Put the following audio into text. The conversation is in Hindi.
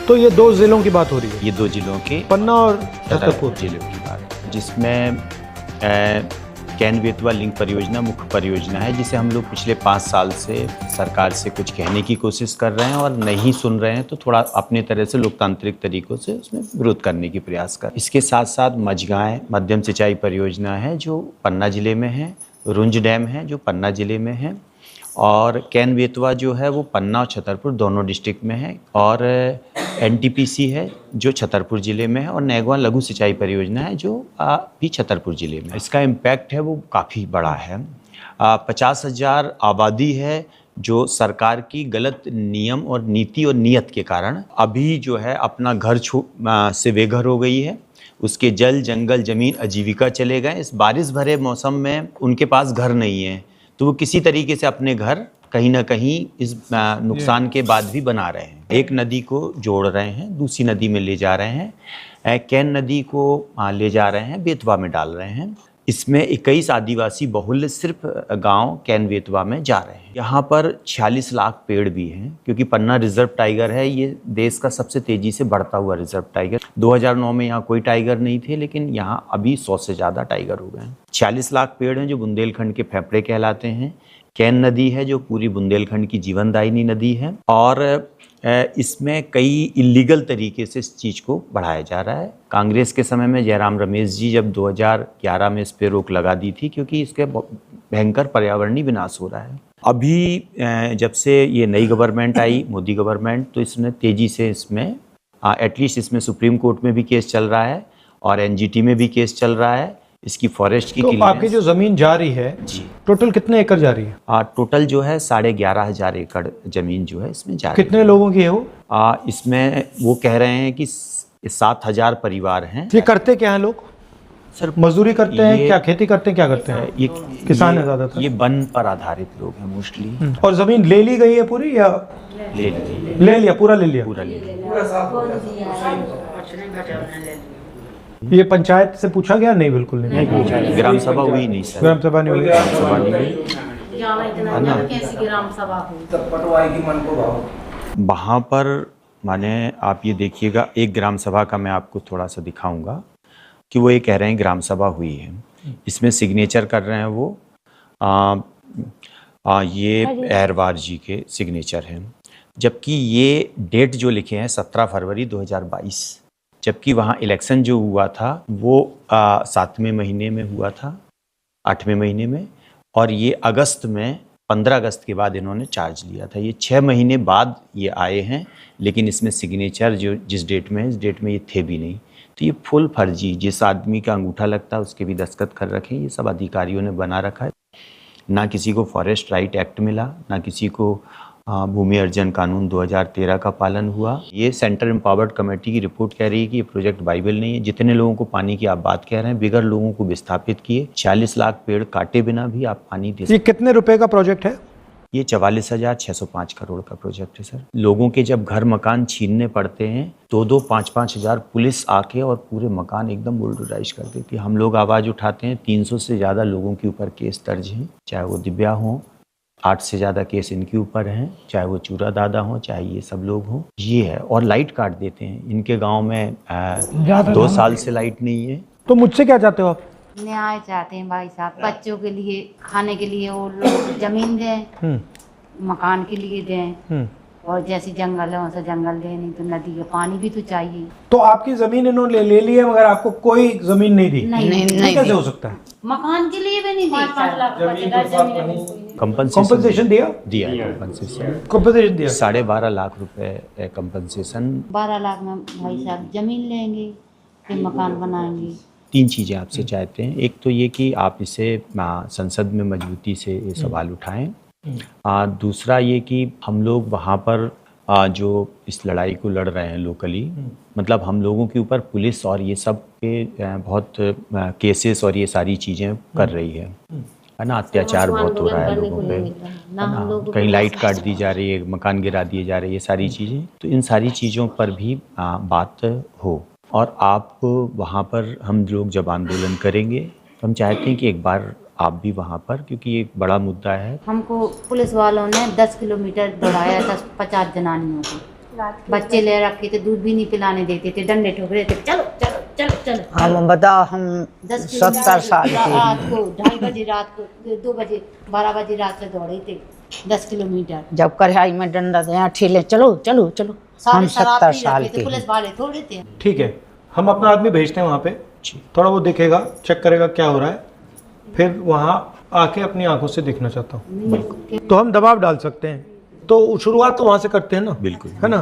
तो ये 2 जिलों की बात हो रही है, ये 2 जिलों के पन्ना और छतरपुर जिलों की बात, जिसमें कैन बेतवा लिंक परियोजना मुख्य परियोजना है, जिसे हम लोग पिछले 5 साल से सरकार से कुछ कहने की कोशिश कर रहे हैं और नहीं सुन रहे हैं, तो थोड़ा अपने तरह से लोकतांत्रिक तरीकों से उसमें विरोध करने की प्रयास कर। इसके साथ साथ मझगांव मध्यम सिंचाई परियोजना है जो पन्ना जिले में है, रुंज डैम है जो पन्ना जिले में है, और कैन बेतवा जो है वो पन्ना और छतरपुर दोनों डिस्ट्रिक्ट में है, और एनटीपीसी है जो छतरपुर ज़िले में है, और नैगवा लघु सिंचाई परियोजना है जो भी छतरपुर ज़िले में। इसका इम्पैक्ट है वो काफ़ी बड़ा है। 50,000 आबादी है जो सरकार की गलत नियम और नीति और नीयत के कारण अभी जो है अपना घर से बेघर हो गई है। उसके जल जंगल ज़मीन आजीविका चले गए। इस बारिश भरे मौसम में उनके पास घर नहीं है, तो वो किसी तरीके से अपने घर कहीं ना कहीं इस नुकसान के बाद भी बना रहे हैं। एक नदी को जोड़ रहे हैं, दूसरी नदी में ले जा रहे हैं, कैन नदी को ले जा रहे हैं, बेतवा में डाल रहे हैं। इसमें 21 आदिवासी बहुल्य सिर्फ गांव कैन बेतवा में जा रहे हैं। यहाँ पर 46 लाख पेड़ भी हैं, क्योंकि पन्ना रिजर्व टाइगर है, ये देश का सबसे तेजी से बढ़ता हुआ रिजर्व टाइगर। 2009 में यहाँ कोई टाइगर नहीं थे, लेकिन यहाँ अभी 100 से ज़्यादा टाइगर हो गए हैं। 46 लाख पेड़ हैं जो बुंदेलखंड के फेफड़े कहलाते हैं। कैन नदी है जो पूरी बुंदेलखंड की जीवनदायिनी नदी है, और इसमें कई इलीगल तरीके से इस चीज़ को बढ़ाया जा रहा है। कांग्रेस के समय में जयराम रमेश जी जब 2011 में इस पर रोक लगा दी थी, क्योंकि इसके भयंकर पर्यावरणीय विनाश हो रहा है। अभी जब से ये नई गवर्नमेंट आई, मोदी गवर्नमेंट, तो इसने तेज़ी से इसमें एटलीस्ट इसमें सुप्रीम कोर्ट में भी केस चल रहा है और एनजीटी में भी केस चल रहा है। इसकी फॉरेस्ट की तो आपकी जो ज़मीन जा रही है जी, टोटल कितने एकड़ जा रही है? टोटल जो है 11,500 एकड़ ज़मीन जो है इसमें जा रही है। कितने लोगों की है वो? इसमें वो कह रहे हैं कि 7,000 परिवार हैं। ये करते क्या हैं लोग? सर मजदूरी करते हैं, क्या खेती करते हैं, क्या करते हैं? ये किसान है ज़्यादातर। ये वन पर आधारित लोग हैं मोस्टली। और ज़मीन ले ली गई है पूरी या ले लिया? पूरा ले लिया। पूरा ले लिया। ये पंचायत से पूछा गया? नहीं, बिल्कुल नहीं पूछा नहीं। ग्राम सभा हुई नहीं सर। ग्राम सभा नहीं हुई। ग्राम सभा नहीं हुई। वहाँ पर माने आप ये देखिए, एक ग्राम सभा का मैं आपको थोड़ा सा दिखाऊंगा कि वो ये कह रहे हैं ग्राम सभा हुई है। इसमें सिग्नेचर कर रहे हैं वो ये एरवार जी के सिग्नेचर हैं, जबकि ये डेट जो लिखे हैं 17 फरवरी 2022, जबकि वहाँ इलेक्शन जो हुआ था वो 7वें महीने में हुआ था, 8वें महीने में, और ये अगस्त में 15 अगस्त के बाद इन्होंने चार्ज लिया था। ये 6 महीने बाद ये आए हैं, लेकिन इसमें सिग्नेचर जो जिस डेट में है, इस डेट में ये थे भी नहीं। तो ये फुल फर्जी, जिस आदमी का अंगूठा लगता है उसके भी दस्तखत कर रखे हैं, ये सब अधिकारियों ने बना रखा है। ना किसी को फॉरेस्ट राइट एक्ट मिला, ना किसी को भूमि अर्जन कानून 2013 का पालन हुआ। ये सेंट्रल एम्पावर्ड कमेटी की रिपोर्ट कह रही है कि ये प्रोजेक्ट वाइबल नहीं है। जितने लोगों को पानी की आप बात कह रहे हैं, बिगर लोगों को विस्थापित किए, 40 लाख पेड़ काटे बिना भी आप पानी दे सकते। ये कितने रुपए का प्रोजेक्ट है? ये 44,605 करोड़ का प्रोजेक्ट है सर। लोगों के जब घर मकान छीनने पड़ते हैं, 2-2, 5-5 हज़ार पुलिस आके और पूरे मकान एकदम बुलडोजाइज कर देती है। हम लोग आवाज़ उठाते हैं, 300 से ज़्यादा लोगों के ऊपर केस दर्ज हैं, चाहे वो दिव्या हों, 8 से ज़्यादा केस इनके ऊपर हैं, चाहे वो चूरा दादा हों, चाहे ये सब लोग हों। ये है, और लाइट काट देते हैं। इनके गांव में 2 साल से लाइट नहीं है। तो मुझसे क्या चाहते हो आप? न्याय चाहते हैं भाई साहब, बच्चों के लिए खाने के लिए वो लोग जमीन दें, मकान के लिए दें, और जैसे जंगल है वैसे जंगल दें, नहीं तो नदी का पानी भी तो चाहिए। तो आपकी जमीन इन्होंने ले ली है, मगर आपको कोई जमीन नहीं दी? नहीं कैसे हो सकता है? मकान के लिए भी नहीं दी। कंपनसेशन दिया? दिया कंपनसेशन दिया 12.5 लाख रुपए कंपनसेशन। 12 लाख में भाई साहब जमीन लेंगे, फिर मकान बनाएंगे। 3 चीज़ें आपसे चाहते हैं। एक तो ये कि आप इसे संसद में मजबूती से ये सवाल उठाएं। दूसरा ये कि हम लोग वहाँ पर जो इस लड़ाई को लड़ रहे हैं लोकली, मतलब हम लोगों के ऊपर पुलिस और ये सब के बहुत केसेस और ये सारी चीज़ें कर रही है ना। अत्याचार बहुत हो रहा है लोगों पे, कहीं लाइट काट दी जा रही है, मकान गिरा दिए जा रहे हैं, ये सारी चीज़ें। तो इन सारी चीज़ों पर भी बात हो। और आप वहाँ पर हम लोग जब आंदोलन करेंगे तो हम चाहते हैं कि एक बार आप भी वहाँ पर, क्योंकि ये एक बड़ा मुद्दा है। हमको पुलिस वालों ने 10 किलोमीटर दौड़ाया था 50 जनानियों को। बच्चे ले रखे थे, दूध भी नहीं पिलाने देते थे, डंडे ठोक रहे थे, चलो चलो चलो चलो। हम बताओ, हम 70 साल के रात को 2:30 बजे, रात को 2 बजे, 12 बजे रात से दौड़े थे 10 किलोमीटर। जब कढ़ाई में डंडा दे ठेले, चलो चलो चलो। हम 70 साल के पुलिस वाले थोड़े थे। ठीक है, हम अपना आदमी भेजते हैं वहाँ पे, थोड़ा वो देखेगा, चेक करेगा क्या हो रहा है, फिर वहाँ आके अपनी आंखों से देखना चाहता हूँ। तो हम दबाव डाल सकते हैं, तो शुरुआत तो वहाँ से करते हैं ना, बिल्कुल। है ना।